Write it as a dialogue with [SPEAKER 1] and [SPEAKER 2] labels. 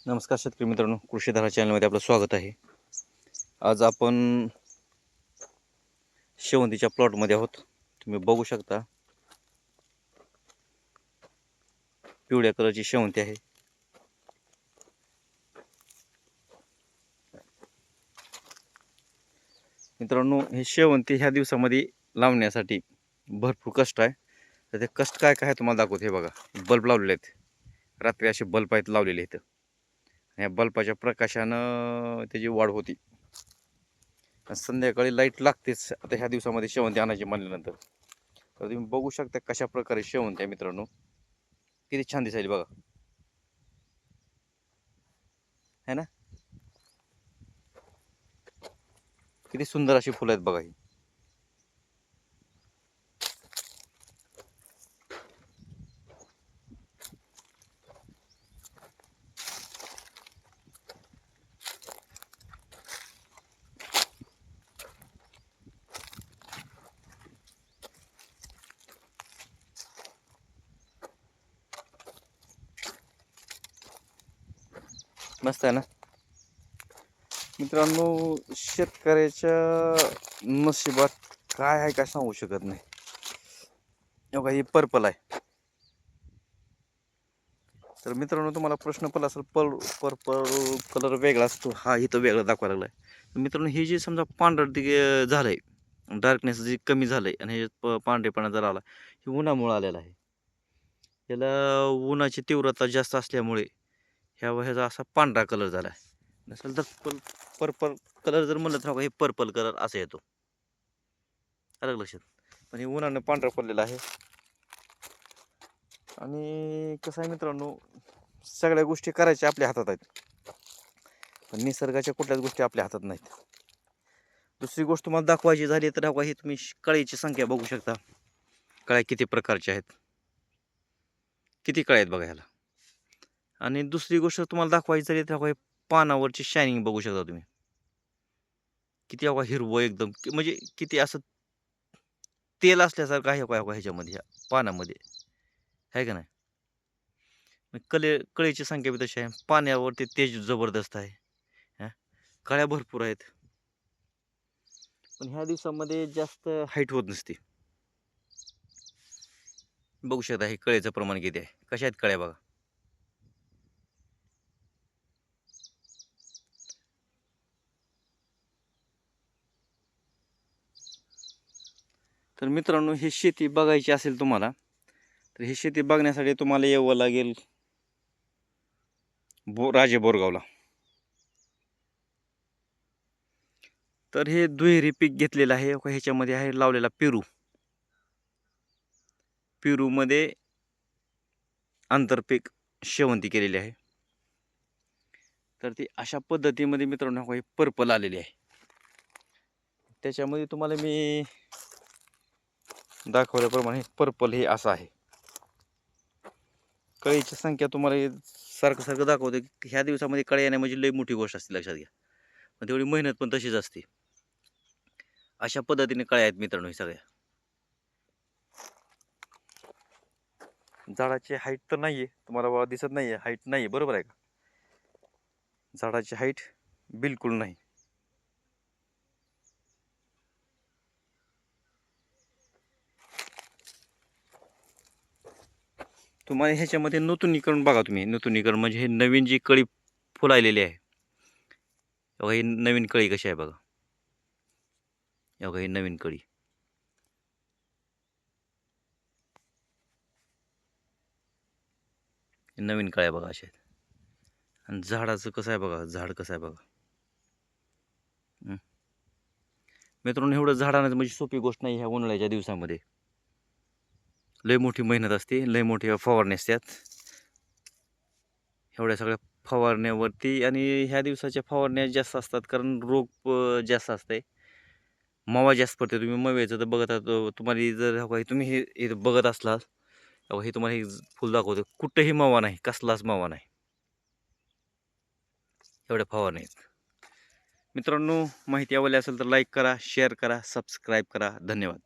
[SPEAKER 1] नमस्कार शेतकरी मित्रांनो, कृषीधारा चॅनलमध्ये आपलं स्वागत आहे. आज आपण शेवंतीच्या प्लॉटमध्ये आहोत. तुम्ही बघू शकता पिवळ्या कलरची शेवंती आहे. मित्रांनो, हे शेवंती ह्या दिवसामध्ये लावण्यासाठी भरपूर कष्ट आहे. तर ते कष्ट काय काय तुम्हाला दाखवतो. हे बघा, बल्ब लावलेले आहेत. रात्री असे बल्ब आहेत लावलेले आहेत. ह्या बल्बाच्या प्रकाशानं त्याची वाढ होती. संध्याकाळी लाईट लागतेच आता ह्या दिवसामध्ये शेवंती आणायची म्हणल्यानंतर. तर तुम्ही बघू शकता कशा प्रकारे शेवंती आहे मित्रांनो. किती छान दिसायली बघा, है ना. किती सुंदर अशी फुलं आहेत बघा ही. मस्त आहे ना मित्रांनो. शेतकऱ्याच्या नशिबात काय आहे काय सांगू शकत नाही. बघा, ही पर्पल आहे. तर मित्रांनो, तुम्हाला प्रश्न पडला असेल, पर्पल कलर वेगळा असतो, हा इथं वेगळा दाखवायला लागलाय. मित्रांनो, हे जे समजा पांढरं झालंय, डार्कनेस जे कमी झालंय आणि हे पांढरेपणा जरा आला, हे उन्हामुळे आलेला आहे. याला उन्हाची तीव्रता जास्त असल्यामुळे ह्याचा असा पांढरा कलर झाला आहे. नसेल तर पर्पल कलर जर म्हणलं तर हे पर्पल कलर असा येतो. अलग लक्षात. पण हे उन्हानं पांढरा पडलेला आहे. आणि कसं आहे मित्रांनो, सगळ्या गोष्टी करायच्या आपल्या हातात आहेत, पण निसर्गाच्या कुठल्याच गोष्टी आपल्या हातात नाहीत. दुसरी गोष्ट तुम्हाला दाखवायची झाली तर हे तुम्ही कळीची संख्या बघू शकता. कळ्या किती प्रकारच्या आहेत, किती कळ्या आहेत बघा ह्याला. आणि दुसरी गोष्ट तुम्हाला दाखवायची झाली तर पानावरची शायनिंग बघू शकता तुम्ही. किती हिरवं एकदम, म्हणजे किती असं तेल असल्यासारखं आहे ह्याच्यामध्ये, ह्या पानामध्ये, आहे का नाही. कळीची संख्या बी तशी आहे. पाण्यावरती तेज जबरदस्त आहे. कळ्या भरपूर आहेत. पण ह्या दिवसामध्ये जास्त हाईट होत नसते. बघू शकता हे कळीचं प्रमाण किती आहे. कशा आहेत कळ्या बघा. तर मित्रांनो, ही शेती बघायची असेल तुम्हाला, तर ही शेती बघण्यासाठी तुम्हाला यावं लागेल राजे बोरगावला. तर हे दुहेरी पीक घेतलेलं आहे. ह्याच्यामध्ये आहे लावलेला पेरू. पेरूमध्ये आंतरपीक शेवंती केलेली आहे. तर ती अशा पद्धतीमध्ये मित्रांनो हे पर्पल आलेली आहे. त्याच्यामध्ये तुम्हाला मी दाखवल्याप्रमाणे पर्पल हे असं आहे. कळीची संख्या तुम्हाला सारखं दाखवते. ह्या दिवसामध्ये कळी येणे म्हणजे लई मोठी गोष्ट असते, लक्षात घ्या. पण तेवढी मेहनत पण तशीच असते. अशा पद्धतीने कळ्या आहेत मित्रांनो. हे सगळ्या झाडाची हाईट तर नाहीये, तुम्हाला बाबा दिसत नाहीये, हाईट नाही, बरोबर आहे का. झाडाची हाईट बिलकुल नाही. तुम्हाला ह्याच्यामध्ये नूतनीकरण बघा तुम्ही. नूतनीकरण म्हणजे हे नवीन जी कळी फुलायलेली आहे, बघा ही नवीन कळी कशी आहे बघा. बघा ही नवीन कळी. नवीन कळ्या बघा अशा आहेत. आणि झाडाचं कसं आहे बघा, झाड कसं आहे बघा. मित्रांनो, एवढं झाडानं म्हणजे सोपी गोष्ट नाही ह्या उन्हाळ्याच्या दिवसामध्ये. लय मोठी मेहनत असते, लय मोठी फवारणी असतात एवढ्या सगळ्या फवारण्यावरती. आणि ह्या दिवसाच्या फवारण्या जास्त असतात कारण रोग जास्त असते, मावा जास्त पडते. तुम्ही मव्याचं तर बघत आहात. तुम्हाला जर तुम्ही हे बघत असलात, हे तुम्हाला हे फुल दाखवतो, कुठंही मावा नाही, कसलाच मावा नाही, एवढ्या फवारण्या आहेत. मित्रांनो, माहिती आवडली असेल तर लाईक करा, शेअर करा, सबस्क्राईब करा. धन्यवाद.